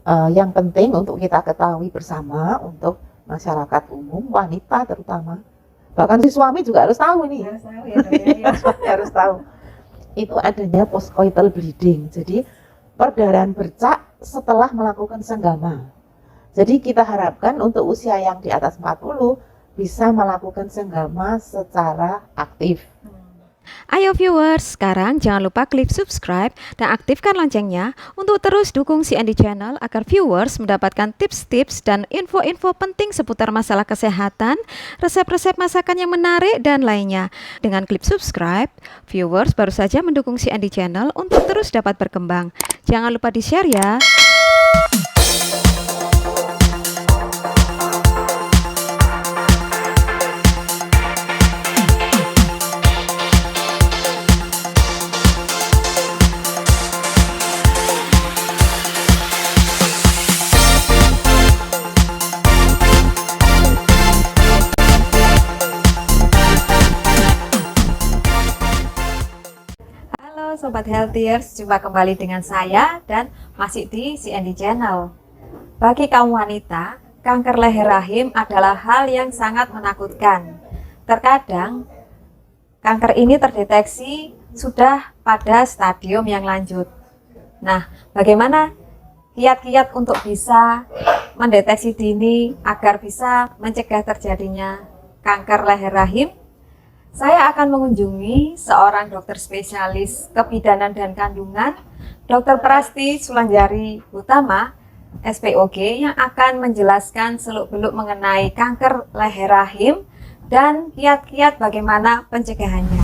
Yang penting untuk kita ketahui bersama, untuk masyarakat umum, wanita terutama, bahkan si suami juga harus tahu nih. Harus tahu ya dok ya. Harus tahu. Itu adanya postcoital bleeding. Jadi perdarahan bercak setelah melakukan senggama. Jadi kita harapkan untuk usia yang di atas 40 bisa melakukan senggama secara aktif. Ayo viewers, sekarang jangan lupa klik subscribe dan aktifkan loncengnya untuk terus dukung CND Channel agar viewers mendapatkan tips-tips dan info-info penting seputar masalah kesehatan, resep-resep masakan yang menarik, dan lainnya. Dengan klik subscribe, viewers baru saja mendukung CND Channel untuk terus dapat berkembang. Jangan lupa di-share ya. Sobat Healthiers, jumpa kembali dengan saya dan masih di CND Channel. Bagi kaum wanita, kanker leher rahim adalah hal yang sangat menakutkan. Terkadang, kanker ini terdeteksi sudah pada stadium yang lanjut. Nah, bagaimana kiat-kiat untuk bisa mendeteksi dini agar bisa mencegah terjadinya kanker leher rahim? Saya akan mengunjungi seorang dokter spesialis kebidanan dan kandungan, Dr. Prasti Sulanjari Hutama, SPOG, yang akan menjelaskan seluk-beluk mengenai kanker leher rahim dan kiat-kiat bagaimana pencegahannya.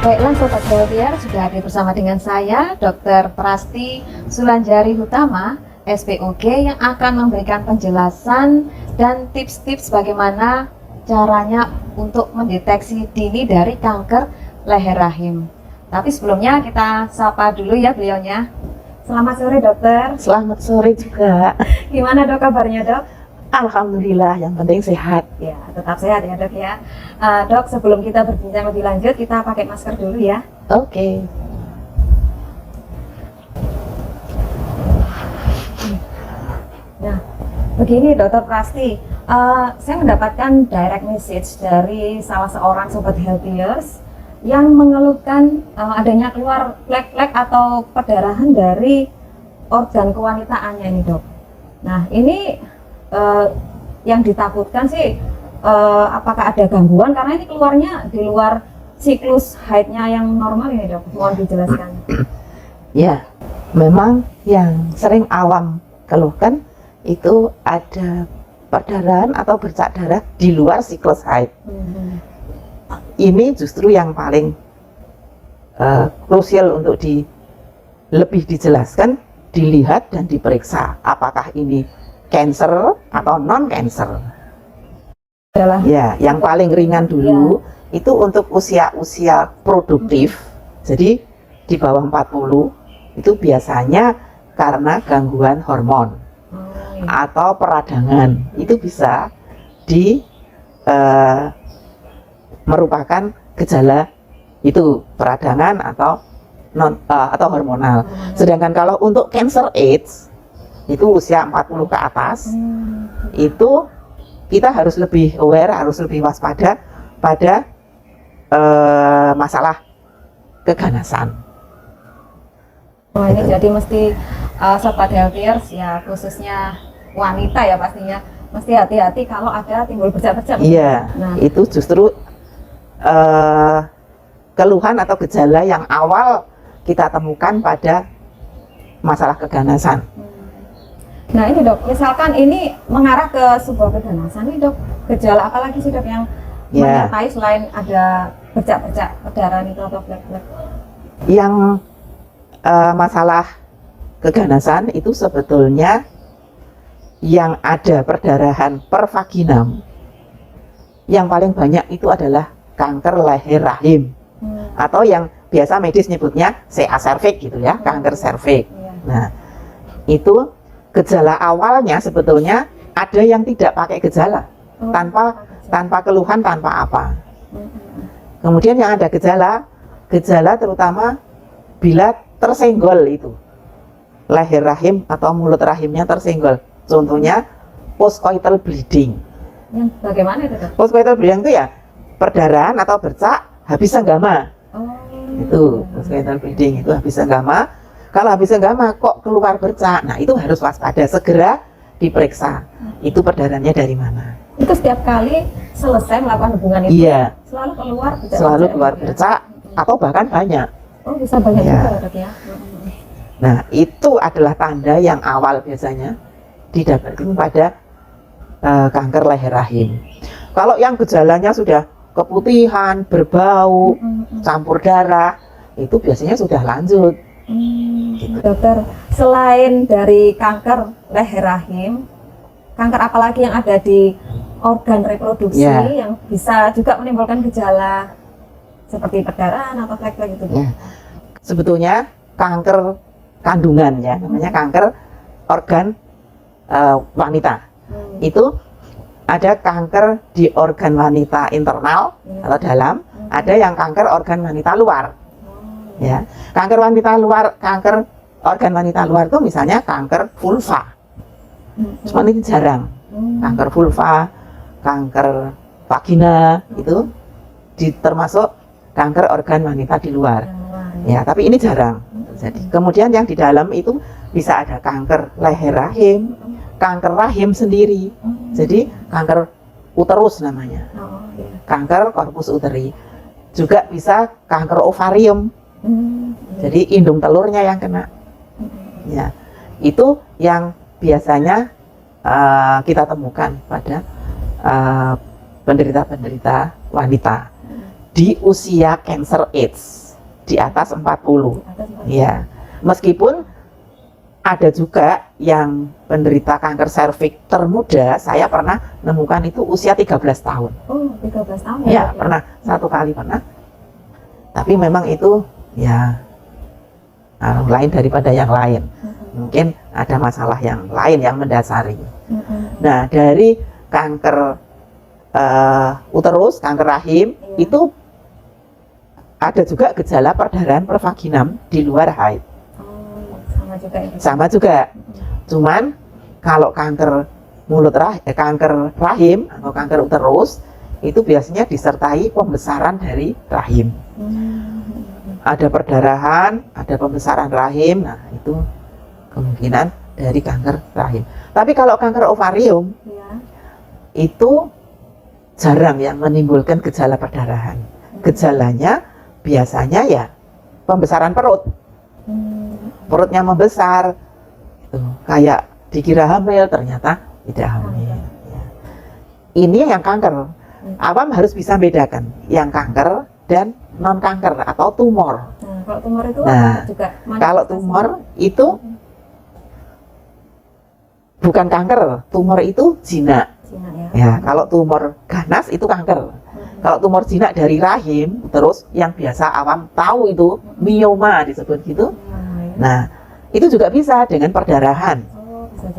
Baiklah Sobat Healthier, sudah hadir bersama dengan saya Dr. Prasti Sulanjari Hutama, SPOG, yang akan memberikan penjelasan dan tips-tips bagaimana caranya untuk mendeteksi dini dari kanker leher rahim. Tapi sebelumnya kita sapa dulu ya beliaunya. Selamat sore dokter. Selamat sore juga. Gimana dok kabarnya dok? Alhamdulillah, yang penting sehat. Ya, tetap sehat ya dok ya. Dok, sebelum kita berbincang lebih lanjut, kita pakai masker dulu ya. Oke. Nah, begini Dokter Prasti, saya mendapatkan direct message dari salah seorang Sobat Healthiers yang mengeluhkan adanya keluar flek-flek atau perdarahan dari organ kewanitaannya ini dok. Nah, ini yang ditakutkan sih apakah ada gangguan karena ini keluarnya di luar siklus haidnya yang normal ini dok, mohon dijelaskan. Ya, memang yang sering awam keluhkan itu ada perdarahan atau bercak darah di luar siklus haid. Ini justru yang paling krusial untuk lebih dijelaskan, dilihat dan diperiksa apakah ini cancer atau non cancer. Ya, yang paling ringan dulu itu untuk usia-usia produktif. Jadi di bawah 40 itu biasanya karena gangguan hormon atau peradangan. Itu bisa merupakan gejala itu peradangan atau hormonal. Sedangkan kalau untuk cancer AIDS itu usia 40 ke atas, itu kita harus lebih aware, harus lebih waspada pada masalah keganasan. Oh, ini jadi mesti Sobat Healthiers ya, khususnya wanita ya pastinya, mesti hati-hati kalau ada timbul bercak-bercak. Iya, nah, itu justru keluhan atau gejala yang awal kita temukan pada masalah keganasan. Nah ini dok, misalkan ini mengarah ke sebuah keganasan, ini dok, gejala apa lagi sih dok yang menyertai selain ada bercak-bercak perdarahan itu atau flek-flek? Yang masalah keganasan itu sebetulnya yang ada perdarahan per vaginam, yang paling banyak itu adalah kanker leher rahim, atau yang biasa medis nyebutnya CA cervix gitu ya, kanker cervix. Nah, itu gejala awalnya sebetulnya ada yang tidak pakai gejala, tanpa keluhan, tanpa apa. Kemudian yang ada gejala terutama bila tersenggol itu leher rahim atau mulut rahimnya tersenggol. Contohnya postcoital bleeding. Yang bagaimana itu, Dok? Postcoital bleeding itu ya perdarahan atau bercak habis senggama. Itu postcoital bleeding, itu habis senggama. Kalau habis senggama kok keluar bercak, nah itu harus waspada, segera diperiksa. Itu perdarahannya dari mana. Itu setiap kali selesai melakukan hubungan itu Iya, selalu keluar bercak, selalu keluar ya? bercak atau bahkan banyak. Oh, bisa banyak Iya. juga, Dok ya. Nah, itu adalah tanda yang awal biasanya didapatkan pada kanker leher rahim. Kalau yang gejalanya sudah keputihan, berbau, campur darah, itu biasanya sudah lanjut. Gitu. Dokter, selain dari kanker leher rahim, kanker apalagi yang ada di organ reproduksi Ya. yang bisa juga menimbulkan gejala seperti perdarahan atau flek-flek itu? Ya. Sebetulnya kanker kandungan ya, namanya kanker organ wanita. Itu ada kanker di organ wanita internal atau dalam, ada yang kanker organ wanita luar. Ya, kanker wanita luar, kanker organ wanita luar itu misalnya kanker vulva. Cuma ini jarang. Kanker vulva, kanker vagina itu termasuk kanker organ wanita di luar. Ya, tapi ini jarang terjadi. Kemudian yang di dalam itu bisa ada kanker leher rahim, kanker rahim sendiri. Jadi kanker uterus namanya. Kanker korpus uteri. Juga bisa kanker ovarium. Jadi indung telurnya yang kena. Ya, itu yang biasanya kita temukan pada penderita-penderita wanita di usia cancer age di atas 40. Ya, meskipun ada juga yang penderita kanker serviks termuda, saya pernah nemukan itu usia 13 tahun. Oh, 13 tahun Ya, pernah, satu kali pernah. Tapi memang itu ya lain daripada yang lain. Mungkin ada masalah yang lain yang mendasari. Nah, dari kanker uterus, kanker rahim, itu ada juga gejala perdarahan per vaginam di luar haid. Sama juga itu. Sama juga. Cuman kalau kanker kanker rahim atau kanker uterus itu biasanya disertai pembesaran dari rahim. Ada perdarahan, ada pembesaran rahim. Nah, itu kemungkinan dari kanker rahim. Tapi kalau kanker ovarium itu jarang yang menimbulkan gejala perdarahan. Gejalanya biasanya ya pembesaran perut. Perutnya membesar, gitu. Kayak dikira hamil, ternyata tidak hamil. Ya. Ini yang kanker. Awam harus bisa bedakan yang kanker dan non kanker atau tumor. Nah, kalau tumor itu Nah, apa juga? kalau tumor itu bukan kanker, tumor itu jinak. Ya, kalau tumor ganas itu kanker. Kalau tumor jinak dari rahim, terus yang biasa awam tahu itu mioma disebut gitu. Nah, itu juga bisa dengan perdarahan.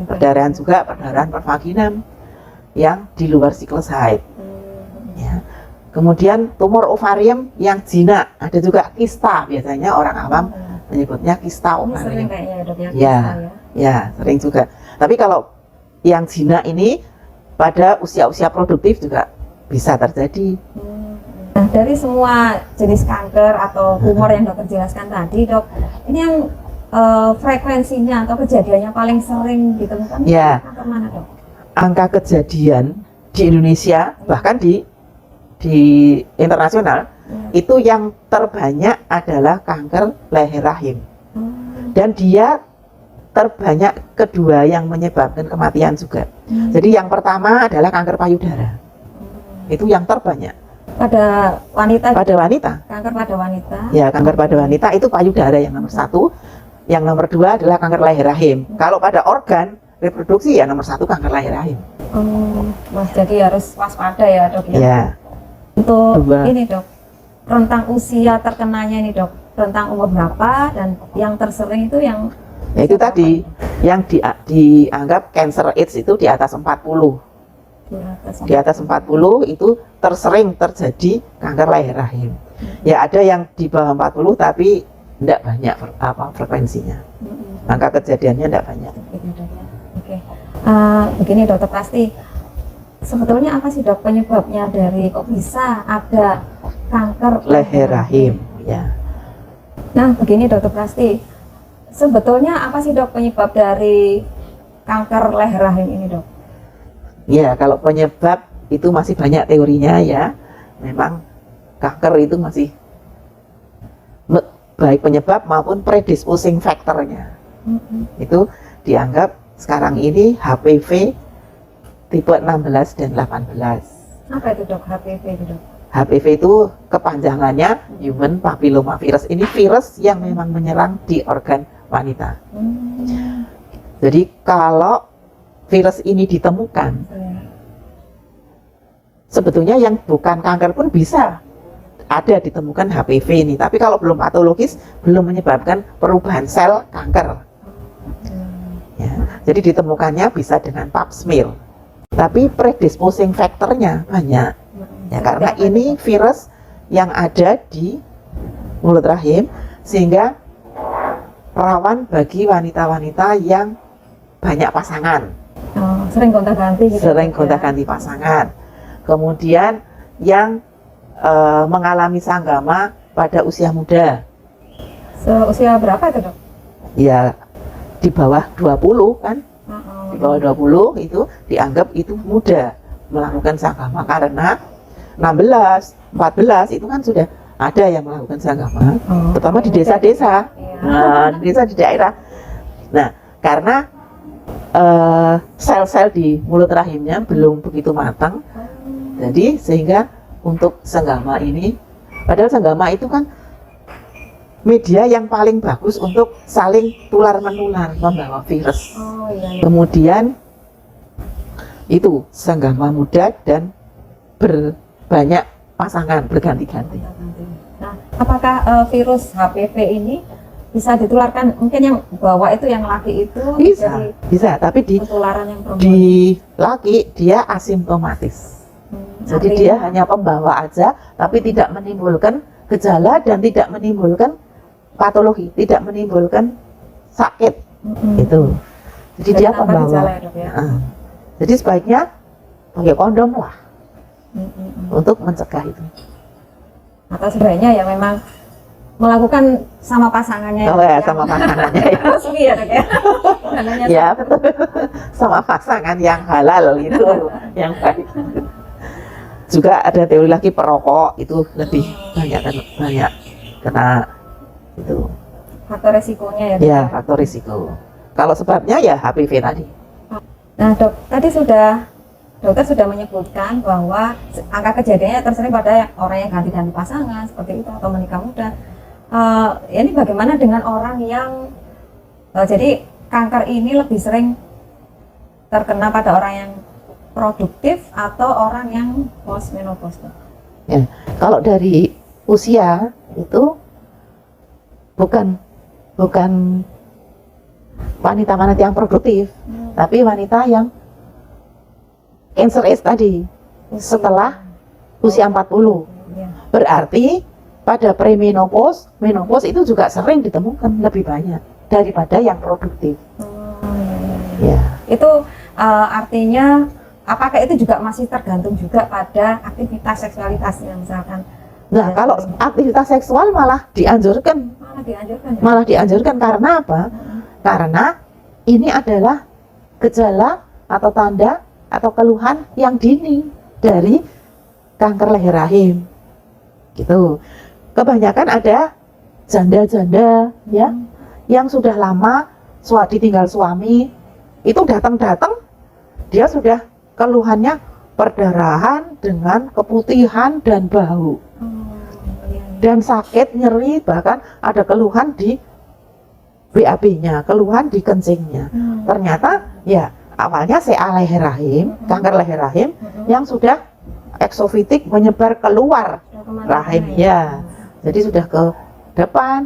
Perdarahan juga, perdarahan per vaginam yang di luar siklus haid. Ya. Kemudian tumor ovarium yang jinak, ada juga kista, biasanya orang awam menyebutnya kista Ini sering ovarium. kayaknya ya, Dok, ya, Ya, kista ya. ya sering juga. Tapi kalau yang jinak ini pada usia-usia produktif juga bisa terjadi. Nah, dari semua jenis kanker atau tumor yang dokter jelaskan tadi, Dok, ini yang frekuensinya atau kejadiannya paling sering ditemukan Ya. kanker mana, Dok? Angka kejadian di Indonesia bahkan di internasional itu yang terbanyak adalah kanker leher rahim, dan dia terbanyak kedua yang menyebabkan kematian juga. Jadi yang pertama adalah kanker payudara, itu yang terbanyak Pada wanita, pada wanita. kanker pada wanita. Ya, kanker pada wanita itu payudara yang nomor satu, yang nomor dua adalah kanker leher rahim. Kalau pada organ reproduksi ya nomor 1 kanker leher rahim. Mas, jadi harus waspada ya dok ya. Ya. Untuk Coba. ini dok, rentang usia terkenanya ini dok, rentang umur berapa dan yang tersering itu yang Ya itu tadi yang dianggap cancer AIDS itu di atas 40. Di atas 40 itu tersering terjadi kanker leher rahim. Ya ada yang di bawah 40 tapi tidak banyak frekuensinya. Angka kejadiannya tidak banyak. Oke. Begini dokter Prasti, sebetulnya apa sih dok penyebabnya dari kok bisa ada kanker Leher rahim, ya. Nah, begini dokter Prasti, sebetulnya apa sih dok penyebab dari kanker leher rahim ini dok? Ya, kalau penyebab itu masih banyak teorinya ya. Memang kanker itu masih baik penyebab maupun predisposing faktornya. Itu dianggap sekarang ini HPV tipe 16 dan 18. Apa itu dok HPV itu dok? HPV itu kepanjangannya Human Papilloma Virus. Ini virus yang memang menyerang di organ wanita. Jadi kalau virus ini ditemukan, sebetulnya yang bukan kanker pun bisa ada ditemukan HPV ini. Tapi kalau belum patologis, belum menyebabkan perubahan sel kanker. Ya, jadi ditemukannya bisa dengan pap smear. Tapi predisposing faktornya banyak. Ya, karena ini virus yang ada di mulut rahim sehingga rawan bagi wanita-wanita yang banyak pasangan. Sering gonta-ganti gitu. Sering gonta-ganti pasangan. Kemudian yang mengalami sanggama pada usia muda. Usia berapa itu dok? Ya di bawah 20 kan. Di bawah 20 itu dianggap itu muda melakukan sanggama karena 16, 14 itu kan sudah ada yang melakukan sanggama, terutama di desa-desa, di desa di daerah. Nah, karena sel-sel di mulut rahimnya belum begitu matang, jadi sehingga untuk sanggama ini, padahal sanggama itu kan media yang paling bagus untuk saling tular-menular membawa virus. Kemudian itu sanggama muda dan banyak pasangan berganti-ganti. Nah, apakah virus HPV ini bisa ditularkan? Mungkin yang bawa itu yang laki itu bisa, tapi di penularan yang perempuan. Di laki dia asimptomatis. Jadi dia hanya pembawa aja, tapi tidak menimbulkan gejala dan tidak menimbulkan patologi, tidak menimbulkan sakit. Itu. Jadi dia pembawa. Gejala, ya, dok, ya? Jadi sebaiknya pakai kondom lah. Untuk mencegah itu. Atau sebenarnya ya memang melakukan sama pasangannya. Oh ya, sama pasangannya ya. Resmi ya dok ya. Ya betul. Sama pasangan yang halal itu yang baik. Juga ada teori lagi perokok itu lebih banyak kena itu. Faktor resikonya ya dok. Ya, faktor risiko. Kalau sebabnya ya HPV tadi. Nah dok, tadi dokter sudah menyebutkan bahwa angka kejadiannya tersering pada orang yang ganti-ganti pasangan seperti itu atau menikah muda. Ini bagaimana dengan orang yang jadi kanker ini lebih sering terkena pada orang yang produktif atau orang yang postmenopause? Ya, kalau dari usia itu bukan wanita-wanita yang produktif, tapi wanita yang cancer AIDS tadi setelah usia 40. Berarti pada premenopause, menopause itu juga sering ditemukan lebih banyak daripada yang produktif. Ya. Itu artinya apakah itu juga masih tergantung juga pada aktivitas seksualitasnya misalkan? Nah, kalau aktivitas seksual malah dianjurkan. Malah dianjurkan karena apa? Karena ini adalah gejala atau tanda atau keluhan yang dini dari kanker leher rahim. Gitu. Kebanyakan ada janda-janda ya yang sudah lama ditinggal suami, itu datang-datang dia sudah keluhannya perdarahan dengan keputihan dan bau. Dan sakit, nyeri, bahkan ada keluhan di BAB-nya, keluhan di kencingnya. Ternyata Ya, awalnya CA leher rahim, kanker leher rahim yang sudah eksofitik menyebar keluar rahim ya. Jadi sudah ke depan,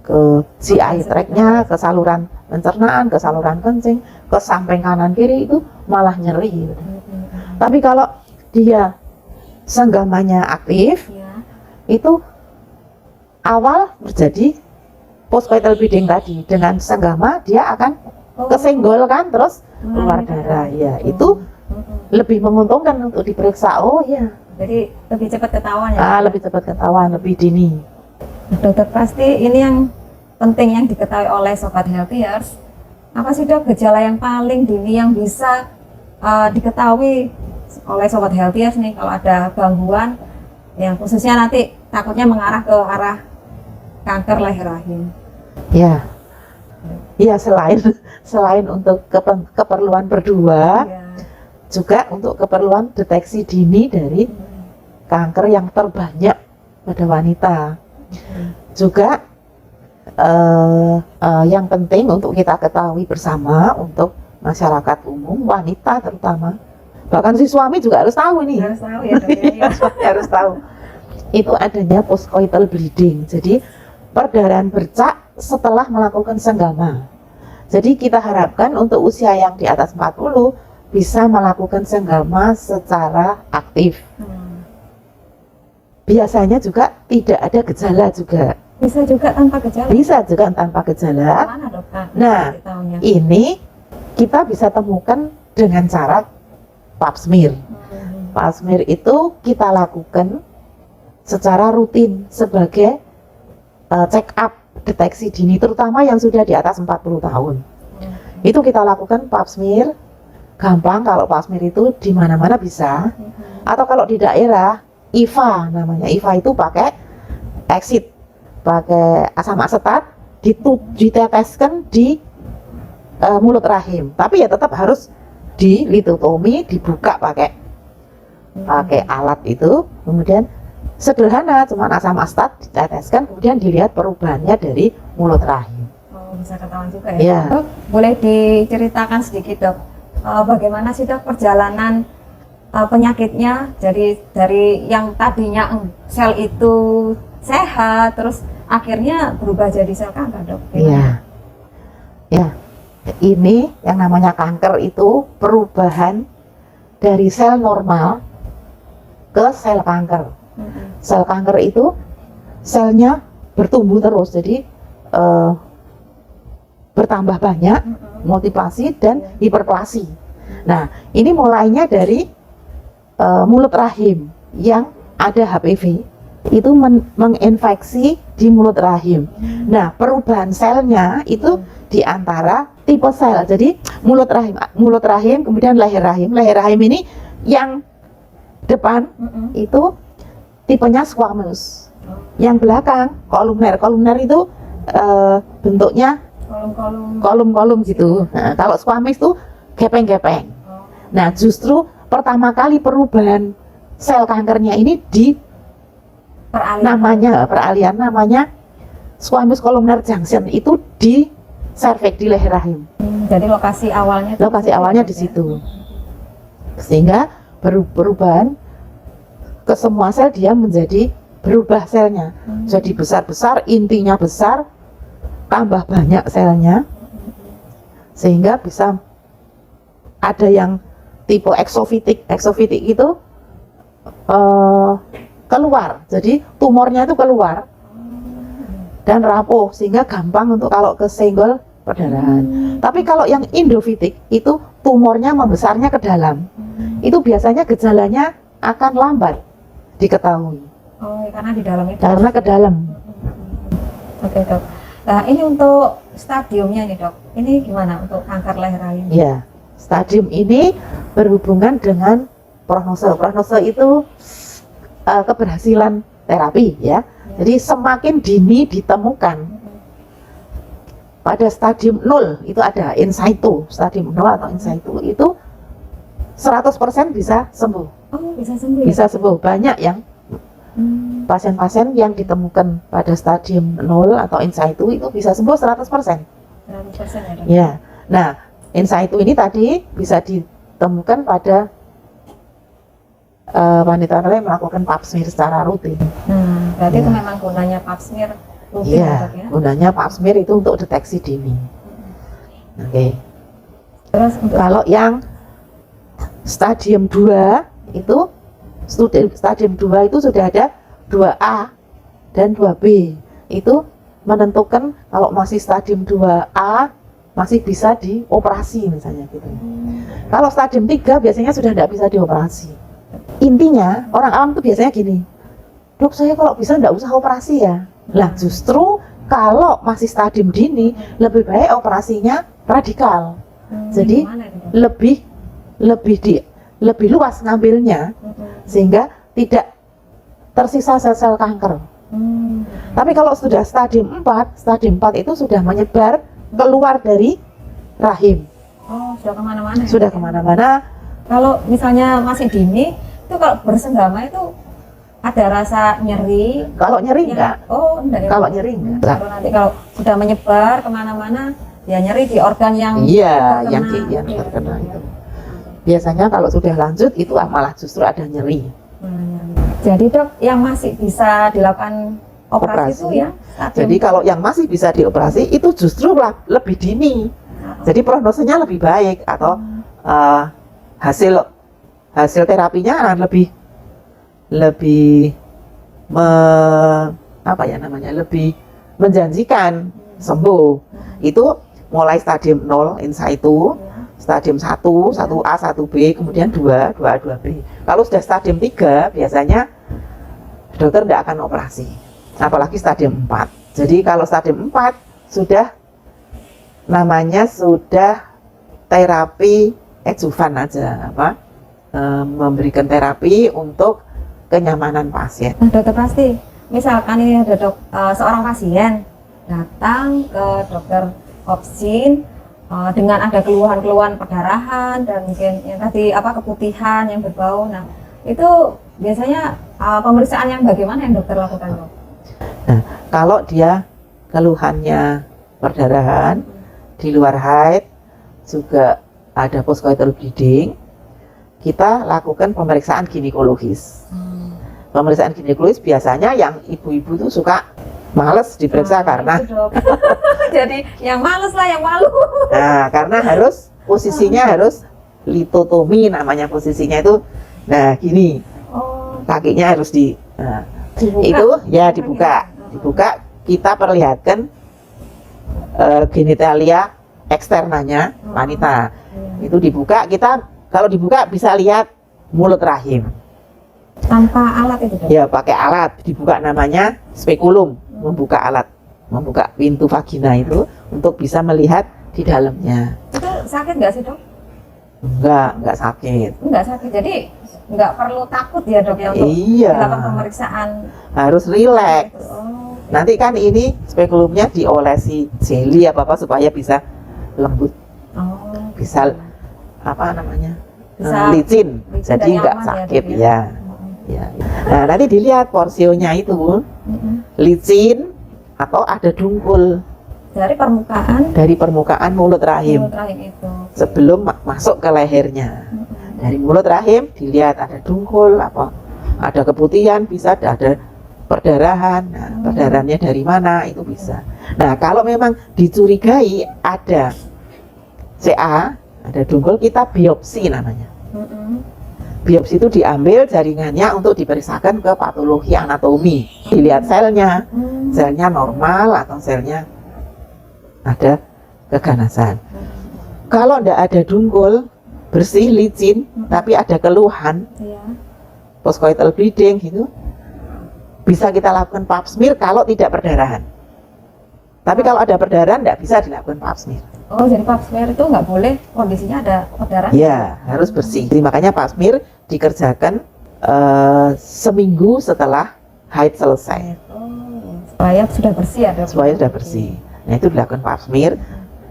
ke GI tract-nya, ke saluran pencernaan, ke saluran kencing, ke samping kanan kiri itu malah nyeri. Tapi kalau dia senggamanya aktif, itu awal terjadi postcoital bleeding tadi. Dengan senggama dia akan kesenggol kan, terus keluar darah ya. Itu lebih menguntungkan untuk diperiksa. Oh ya, Jadi lebih cepat ketahuan ya. lebih cepat ketahuan, lebih dini. Dokter Prasti, ini yang penting yang diketahui oleh Sobat Healthiers. Apa sih dok gejala yang paling dini yang bisa diketahui oleh Sobat Healthiers nih kalau ada gangguan yang khususnya nanti takutnya mengarah ke arah kanker leher rahim? Ya, ya selain untuk keperluan berdua, Ya. juga untuk keperluan deteksi dini dari kanker yang terbanyak pada wanita. Juga yang penting untuk kita ketahui bersama untuk masyarakat umum, wanita terutama, bahkan si suami juga harus tahu nih. Harus tahu ya dok ya. Suami harus tahu itu adanya postcoital bleeding. Jadi perdarahan bercak setelah melakukan senggama. Jadi kita harapkan untuk usia yang di atas 40 bisa melakukan senggama secara aktif. Biasanya juga tidak ada gejala juga. Bisa juga tanpa gejala. Bisa juga tanpa gejala. Mana dok? Nah, ini kita bisa temukan dengan cara pap smear. Pap smear itu kita lakukan secara rutin sebagai check up deteksi dini, terutama yang sudah di atas 40 tahun. Itu kita lakukan pap smear. Gampang kalau pap smear itu di mana-mana bisa. Atau kalau di daerah IVA namanya. IVA itu pakai exit, pakai asam asetat, diteteskan di mulut rahim. Tapi ya tetap harus di litotomi, dibuka pakai alat itu. Kemudian sederhana, cuma asam asetat diteteskan, kemudian dilihat perubahannya dari mulut rahim. Oh, bisa ketahuan juga ya. Ya. Dok, boleh diceritakan sedikit dok, bagaimana sih dok perjalanan penyakitnya dari yang tadinya sel itu sehat terus akhirnya berubah jadi sel kanker dok? Iya. Ya. Ini yang namanya kanker itu perubahan dari sel normal ke sel kanker. Sel kanker itu selnya bertumbuh terus, jadi bertambah banyak, multiplikasi dan hiperplasi. Nah, ini mulainya dari mulut rahim yang ada HPV, itu menginfeksi di mulut rahim. Nah, perubahan selnya itu di antara tipe sel. Jadi mulut rahim, kemudian leher rahim. Leher rahim ini yang depan itu tipenya squamous. Yang belakang kolumner. Kolumner itu bentuknya kolom-kolom gitu. Nah, kalau squamous itu gepeng-gepeng. Nah, justru pertama kali perubahan sel kankernya ini di peralihan namanya squamous columnar junction, itu di serviks, di leher rahim. Jadi lokasi awalnya di situ. Sehingga perubahan ke semua sel dia menjadi berubah selnya. Jadi besar-besar, intinya besar, tambah banyak selnya. Sehingga bisa ada yang tipe eksofitik. Eksofitik itu keluar. Jadi tumornya itu keluar dan rapuh sehingga gampang untuk kalau kesenggol perdarahan. Tapi kalau yang endofitik itu tumornya membesarnya ke dalam. Itu biasanya gejalanya akan lambat diketahui. Oh, karena di dalam itu. Karena ke dalam. Oke dok. Nah, ini untuk stadiumnya nih dok. Ini gimana untuk kanker leher rahim? Ya, stadium ini berhubungan dengan prognose. Prognose itu keberhasilan terapi ya. Jadi semakin dini ditemukan. Pada stadium 0 itu ada in situ, stadium 0 atau in situ itu 100% bisa sembuh. Oh, bisa sembuh. Bisa sembuh. Banyak yang pasien-pasien yang ditemukan pada stadium 0 atau in situ itu bisa sembuh 100%. 100% ya dok? Ya. Nah, in situ ini tadi bisa ditemukan pada wanita yang melakukan pap smear secara rutin. Nah, berarti itu Ya. memang gunanya pap smear rutin Iya, ya, Dok, ya. gunanya pap smear itu untuk deteksi dini. Oke. Terus untuk Kalau yang stadium 2 itu stadium 2 itu sudah ada 2A dan 2B. Itu menentukan kalau masih stadium 2A masih bisa dioperasi misalnya gitu. Kalau stadium 3 biasanya sudah tidak bisa dioperasi. Intinya orang awam tuh biasanya gini, dok saya kalau bisa tidak usah operasi ya. Lah justru kalau masih stadium dini lebih baik operasinya radikal. Jadi gimana itu, Dok? lebih luas ngambilnya sehingga tidak tersisa sel-sel kanker. Tapi kalau sudah stadium 4 itu sudah menyebar keluar dari rahim, Oh, sudah kemana-mana ya, sudah Dok, ya? kemana-mana. Kalau misalnya masih dini, itu kalau bersenggama itu ada rasa nyeri. Kalau nyeri yang- enggak, Oh, enggak ya. kalau nyeri enggak. Baru nanti kalau sudah menyebar kemana-mana, ya nyeri di organ yang Iya, terkena. yang terkena itu. Biasanya kalau sudah lanjut itu malah justru ada nyeri. Jadi dok, yang masih bisa dilakukan operasi itu Operasi. ya? Jadi kalau yang masih bisa dioperasi itu justru lebih dini. Jadi prognosenya lebih baik atau hasil terapinya akan lebih lebih menjanjikan sembuh. Itu mulai stadium 0 in situ, stadium 1, 1A, 1B, kemudian 2, 2A, 2B. Kalau sudah stadium 3 biasanya dokter tidak akan operasi, apalagi stadium 4. Jadi kalau stadium 4 sudah namanya sudah terapi adjuvan aja, memberikan terapi untuk kenyamanan pasien. Nah dokter pasti, misalkan ini ada seorang pasien datang ke dokter Opsin dengan ada keluhan-keluhan perdarahan dan mungkin yang tadi keputihan yang berbau. Nah itu biasanya pemeriksaan yang bagaimana yang dokter lakukan, dok? Nah, kalau dia keluhannya perdarahan di luar haid, juga ada postcoital bleeding, kita lakukan pemeriksaan ginekologis. Pemeriksaan ginekologis biasanya yang ibu-ibu tuh suka males diperiksa karena itu, dok. Jadi yang males lah, yang malu. nah, karena posisinya harus litotomi namanya posisinya itu. Nah, gini, Oh, kakinya harus dibuka. itu ya dibuka, kita perlihatkan genitalia eksternanya wanita. Itu dibuka, kita kalau dibuka bisa lihat mulut rahim. Tanpa alat itu, dok? Ya, pakai alat, dibuka namanya spekulum, membuka pintu vagina itu untuk bisa melihat di dalamnya. Itu sakit nggak sih, dok? Enggak sakit. Nggak sakit, jadi nggak perlu takut ya, dok, ya, untuk Iya, dilakukan pemeriksaan. harus rileks. Oh, Nanti kan ini spekulumnya diolesi jelly apa supaya bisa lembut, oh, bisa Bisa licin, licin jadi dan enggak nyaman ya, sakit Dok, ya. Ya. Nah, nanti dilihat porsionya itu licin atau ada dungkul dari permukaan dari permukaan mulut rahim mulut rahim itu. sebelum masuk ke lehernya. Dari mulut rahim dilihat ada dungkul, ada keputihan, bisa ada perdarahan. Nah, perdarahannya dari mana itu bisa. Nah, kalau memang dicurigai ada CA, ada dungkul, kita biopsi namanya. Biopsi itu diambil jaringannya untuk diperiksakan ke patologi anatomi. Dilihat selnya normal atau selnya ada keganasan. Kalau tidak ada dungkul, bersih, licin, tapi ada keluhan, Iya. postcoital bleeding gitu, bisa kita lakukan pap smear kalau tidak perdarahan. Tapi kalau ada perdarahan tidak bisa dilakukan pap smear. Oh, jadi pap smear itu nggak boleh kondisinya ada perdarahan? Ya, harus bersih. Jadi makanya pap smear dikerjakan seminggu setelah haid selesai, Supaya sudah bersih ya, dok? supaya sudah bersih. Nah, itu dilakukan pap smear,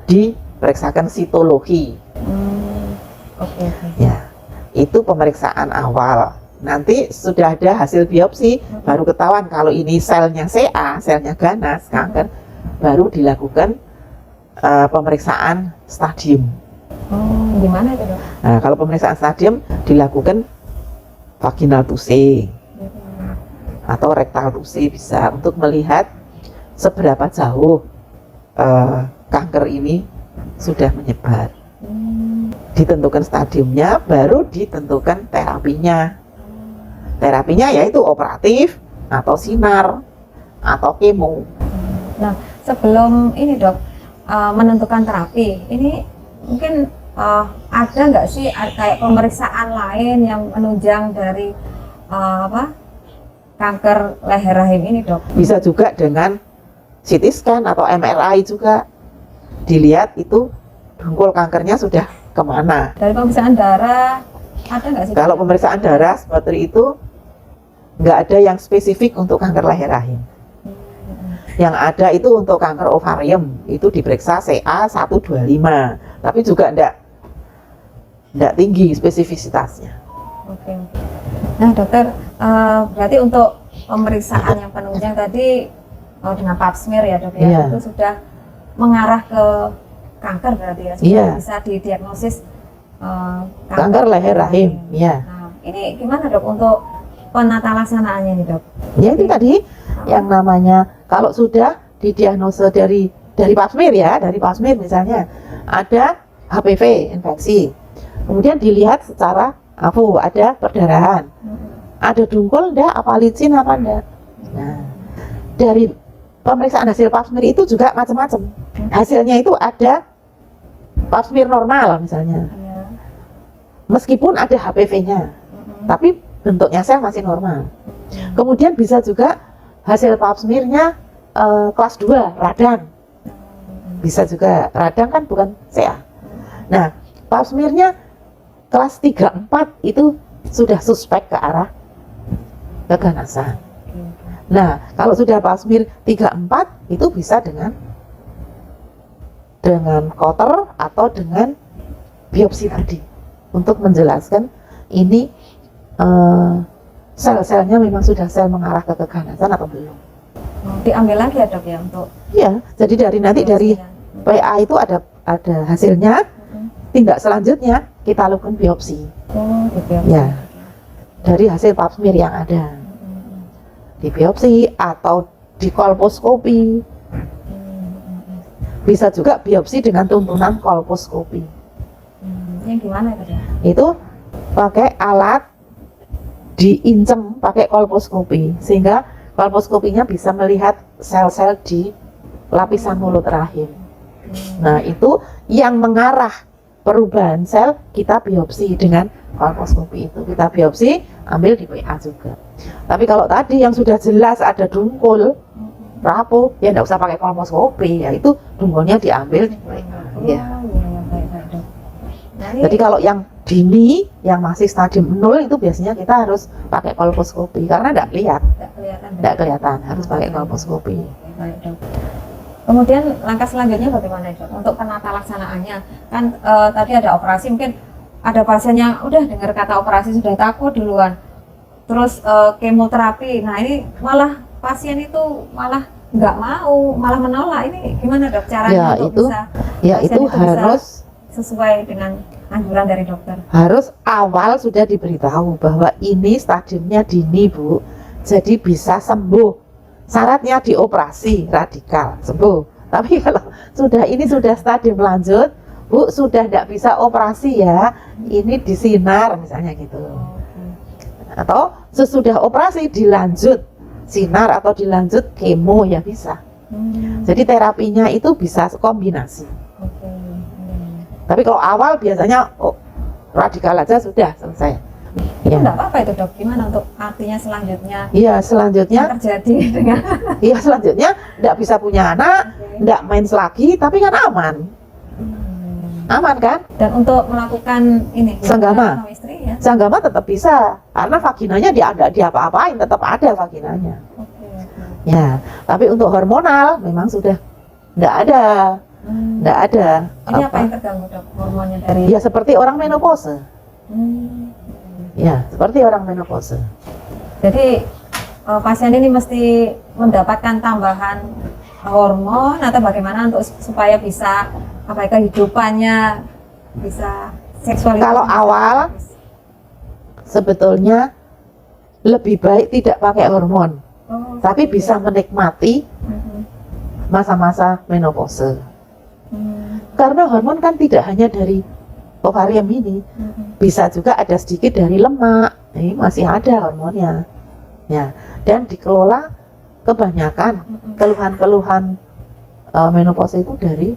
diperiksakan sitologi. Oke. Ya, itu pemeriksaan awal. Nanti sudah ada hasil biopsi, baru ketahuan kalau ini selnya CA, selnya ganas, kanker, baru dilakukan pemeriksaan stadium. Oh, gimana itu dok? Nah, kalau pemeriksaan stadium dilakukan vaginal TUC atau rektal TUC bisa untuk melihat seberapa jauh kanker ini sudah menyebar. Ditentukan stadiumnya, baru ditentukan terapinya. Terapinya yaitu operatif atau sinar atau kemo. Nah, sebelum ini dok menentukan terapi, ini mungkin ada nggak sih kayak pemeriksaan lain yang menunjang dari kanker leher rahim ini dok? Bisa juga dengan CT scan atau MRI juga dilihat itu dungkul kankernya sudah kemana. Dari pemeriksaan darah ada nggak sih? Kalau pemeriksaan darah seperti itu nggak ada yang spesifik untuk kanker leher rahim. Yang ada itu untuk kanker ovarium, itu diperiksa CA125, tapi juga enggak tinggi spesifisitasnya. Oke. Nah dokter, berarti untuk pemeriksaan yang penunjang tadi dengan pap smear ya dok ya, Iya. itu sudah mengarah ke kanker berarti ya, sudah Iya. bisa didiagnosis Kanker leher rahim, ya. Nah, ini gimana dok untuk penata laksanaannya nih dok? Ya itu tadi yang namanya kalau sudah didiagnosa dari pap smear ya, dari pap smear misalnya ada HPV infeksi, kemudian dilihat secara ada perdarahan, ada dungkul enggak, apa licin apa enggak. Nah, dari pemeriksaan hasil pap smear itu juga macam-macam. Hasilnya itu ada pap smear normal misalnya, Iya. meskipun ada HPV-nya, tapi bentuknya sel masih normal. Kemudian bisa juga hasil pap smear-nya kelas 2 radang, bisa juga radang kan bukan CA. Nah, pap smear-nya kelas 3-4 itu sudah suspek ke arah keganasan. Nah, kalau sudah pap smear 3-4 itu bisa dengan koter atau dengan biopsi tadi untuk menjelaskan ini sel-selnya memang sudah sel mengarah ke keganasan atau belum. Diambil lagi ya dok ya untuk Ya, jadi dari PA itu ada hasilnya. Tindak selanjutnya kita lakukan biopsi. di biopsi. Ya, dari hasil pap smear yang ada. Di biopsi atau di kolposkopi. Bisa juga biopsi dengan tuntunan kolposkopi. Yang gimana itu dok? Itu pakai alat diincem pakai kolposkopi sehingga kolposkopinya bisa melihat sel-sel di lapisan mulut rahim. Nah, itu yang mengarah perubahan sel kita biopsi dengan kolposkopi itu. Kita biopsi, ambil di PA juga. Tapi kalau tadi yang sudah jelas ada dungkul, rapuh, ya enggak usah pakai kolposkopi, ya itu dungkulnya diambil di PA. Ya. Baik, dok. Nah, ini Jadi kalau yang dini, yang masih stadium 0 itu biasanya kita harus pakai kolposkopi karena enggak lihat, nggak kelihatan. enggak kelihatan, harus pakai kolposkopi. Baik, dok. Kemudian langkah selanjutnya bagaimana dok untuk penata laksanaannya? Kan tadi ada operasi, mungkin ada pasien yang udah dengar kata operasi sudah takut duluan. Terus kemoterapi, nah ini malah pasien itu malah nggak mau, malah menolak. Ini gimana dok caranya Ya, untuk itu- bisa Ya pasien itu itu bisa harus sesuai dengan anjuran dari dokter? harus awal sudah diberitahu bahwa ini stadiumnya dini Bu, jadi bisa sembuh. Syaratnya dioperasi radikal sembuh. Tapi kalau ini sudah stadium lanjut, Bu sudah tidak bisa operasi ya, ini disinar misalnya gitu. Atau sesudah operasi dilanjut sinar atau dilanjut kemo ya bisa. Jadi terapinya itu bisa kombinasi. Oke. Tapi kalau awal biasanya radikal aja sudah selesai. Itu Ya. nggak apa-apa itu dok, gimana untuk artinya selanjutnya Iya, selanjutnya yang terjadi dengan nggak bisa punya anak, nggak main lagi, tapi kan aman, aman kan? dan untuk melakukan ini Senggama. sama istri ya. Sanggama tetap bisa, karena vaginanya nggak diapa-apain, tetap ada vaginanya. Oke. Ya, tapi untuk hormonal memang sudah nggak ada, nggak ada. Ini apa yang terganggu dok hormonnya dari? Ya seperti orang menopause. Hmm. Ya, seperti orang menopause. Jadi pasien ini mesti mendapatkan tambahan hormon atau bagaimana untuk supaya bisa kehidupannya bisa seksualitas? Kalau awal sebetulnya lebih baik tidak pakai hormon, tapi bisa menikmati masa-masa menopause. Karena hormon kan tidak hanya dari ovarium ini, bisa juga ada sedikit dari lemak, ini masih ada hormonnya. Ya, dan dikelola kebanyakan keluhan-keluhan menopause itu dari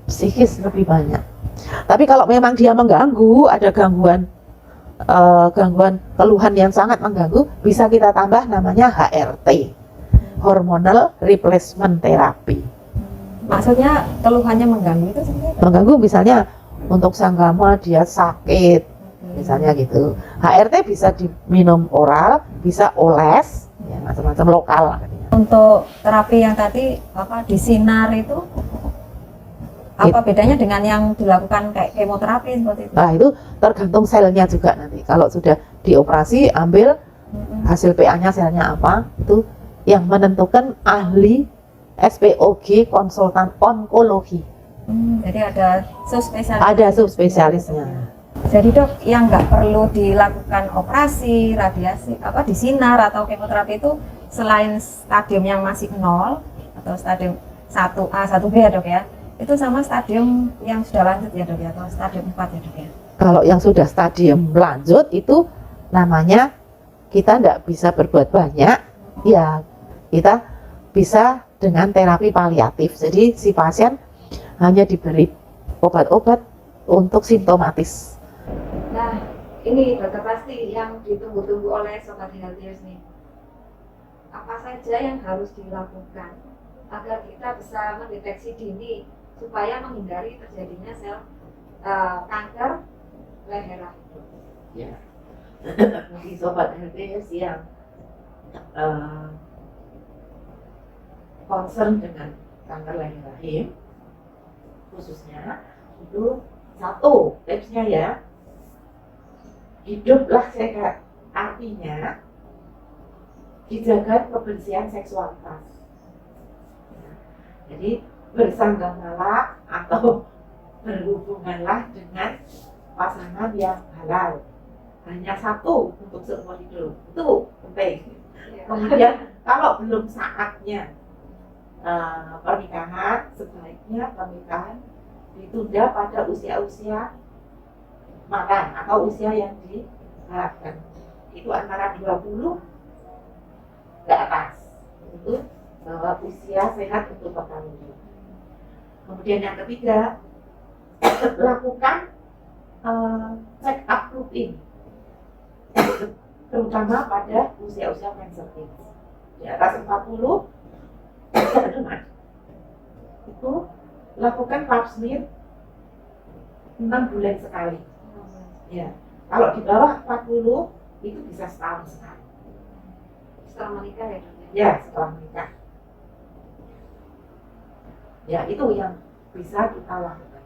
psikis lebih banyak. Tapi kalau memang dia mengganggu, ada gangguan keluhan yang sangat mengganggu, bisa kita tambah namanya HRT, hormonal replacement therapy. Maksudnya keluhannya mengganggu itu sebenarnya? Mengganggu misalnya untuk sanggama dia sakit, misalnya gitu. HRT bisa diminum oral, bisa oles, ya, macam-macam lokal. Untuk terapi yang tadi di sinar itu apa bedanya dengan yang dilakukan kayak kemoterapi seperti itu? Nah itu tergantung selnya juga nanti. Kalau sudah dioperasi, ambil hasil PA-nya selnya apa, itu yang menentukan ahli SPOG konsultan onkologi. Jadi ada subspesialis. Ada subspesialisnya. Jadi dok, yang nggak perlu dilakukan operasi, radiasi, disinar atau kemoterapi itu selain stadium yang masih 0 atau stadium 1A, 1B ya dok ya, itu sama stadium yang sudah lanjut ya dok ya, atau stadium 4 ya dok ya? Kalau yang sudah stadium lanjut itu namanya kita tidak bisa berbuat banyak, ya kita bisa dengan terapi paliatif. Jadi si pasien hanya diberi obat-obat untuk simptomatis. Nah, ini dokter pasti yang ditunggu-tunggu oleh Sobat Healthiers nih. Apa saja yang harus dilakukan agar kita bisa mendeteksi dini supaya menghindari terjadinya sel kanker leher rahim? Ya. Bagi Sobat Healthiers yang concern dengan kanker leher rahim, khususnya itu satu tipsnya ya, hiduplah sehat, artinya dijaga kebersihan seksualitas. Jadi bersanggamalah atau berhubunganlah dengan pasangan yang halal, hanya satu untuk seumur hidup, itu penting. Kemudian kalau belum saatnya pernikahan, sebaiknya pernikahan ditunda pada usia-usia makan atau usia yang diharapkan. Itu antara 20 ke atas. Itu bahwa usia sehat untuk perkawinan. Kemudian yang ketiga, lakukan check up rutin, terutama pada usia-usia menstruasi. Di atas 40 itu lakukan pap smear 6 bulan sekali. Ya, kalau di bawah 40 itu bisa setahun sekali. Setelah menikah ya dok? Ya, setelah menikah. Ya, itu yang bisa kita lakukan.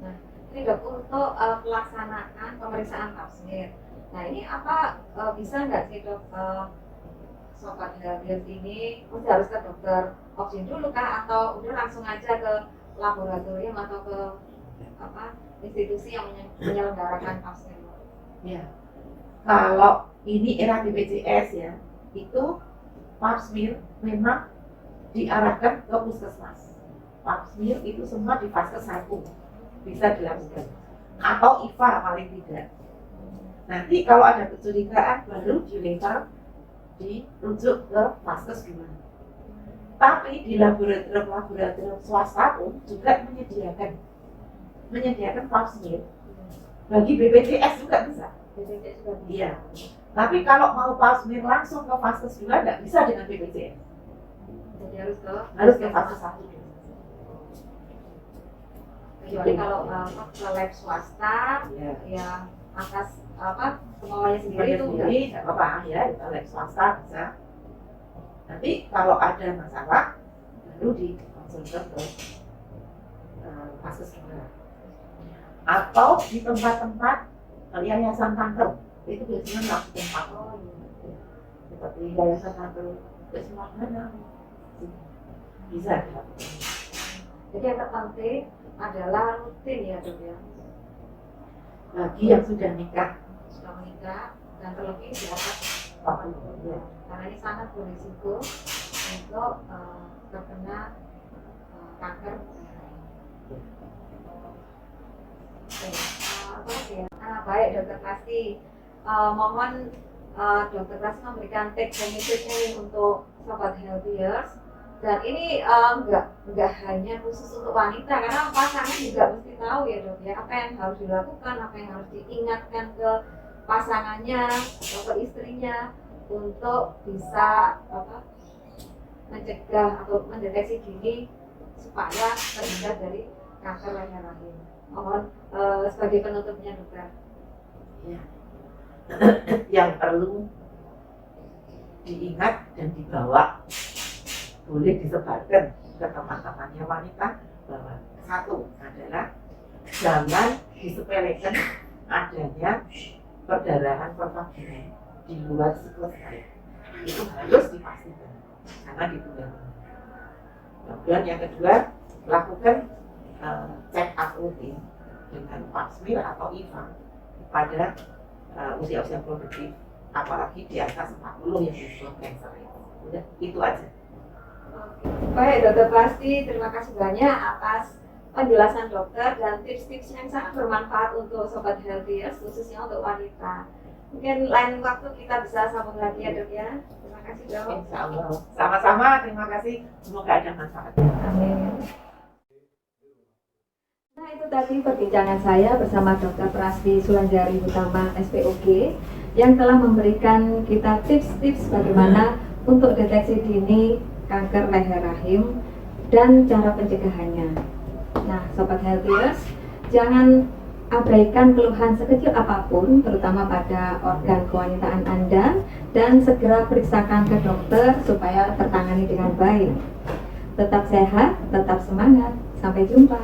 Nah, ini dok, untuk pelaksanaan pemeriksaan pap smear. Nah, ini apa bisa nggak sih dok, Sobat Healthiers ini mesti harus ke dokter obgyn dulu kah, atau udah langsung aja ke laboratorium atau ke institusi yang menyelenggarakan pap smear? Ya, kalau ini era BPJS ya, itu pap smear memang diarahkan ke puskesmas. Pap smear itu semua di fase 1 bisa dilakukan, atau IVA paling tidak. Nanti kalau ada kecurigaan baru dirujuk ke vaskes 2. Tapi di laboratorium swasta pun juga menyediakan pap smear. Bagi BPJS juga bisa. BPJS juga bisa. Iya. Tapi kalau mau pap smear langsung ke vaskes 2 nggak bisa dengan BPJS. Jadi harus ke vaskes 1. Kecuali kalau ke lab swasta yang atas kemauannya sendiri itu nggak apa-apa ya, kita lab swasta bisa. Nanti kalau ada masalah baru dikonsulkan ke vaskes 2. Atau di tempat-tempat yayasan kanker, itu biasanya melakukan pap. Seperti yayasan kanker semua mana bisa dilakukan. Jadi yang terpenting adalah rutin ya dok ya. bagi yang sudah nikah. sudah menikah dan terlebih di atas 40 Ya. karena ini sangat berisiko untuk terkena kanker. Oke, apa lagi ya? Baik dokter Pasti, mohon dokter Pasti memberikan tips dan triknya nih untuk sobat healthiers. Dan ini nggak hanya khusus untuk wanita, karena pasangan juga mesti tahu ya dok ya apa yang harus dilakukan, apa yang harus diingatkan ke pasangannya atau ke istrinya untuk bisa mencegah atau mendeteksi dini supaya terhindar dari kanker leher rahim. Mohon sebagai penutupnya dokter. Ya. Yang perlu diingat dan dibawa, boleh disebarkan ke teman-temannya wanita, bahwa satu adalah jangan disepelekan adanya perdarahan pervaginan di luar siklus haid. Itu harus dipastikan karena ditunda. Kemudian yang kedua, lakukan check up rutin dengan pap smear atau IVA pada usia-usia produktif, apalagi di atas 40 yang disebut cancer. Udah, itu aja. Baik dokter Pasti, terima kasih banyak atas penjelasan dokter dan tips-tips yang sangat bermanfaat untuk sobat healthiers, khususnya untuk wanita. Mungkin lain waktu kita bisa sambung lagi ya dok ya. Terima kasih dok. Insya Allah. Sama-sama, terima kasih. Semoga ada manfaatnya. Amin. Nah itu tadi perbincangan saya bersama Dr. Prasti Sulanjari Utama SPOG yang telah memberikan kita tips-tips bagaimana untuk deteksi dini kanker leher rahim dan cara pencegahannya. Nah sobat healthiers, jangan abaikan keluhan sekecil apapun, terutama pada organ kewanitaan Anda, dan segera periksakan ke dokter supaya tertangani dengan baik. Tetap sehat, tetap semangat. Sampai jumpa.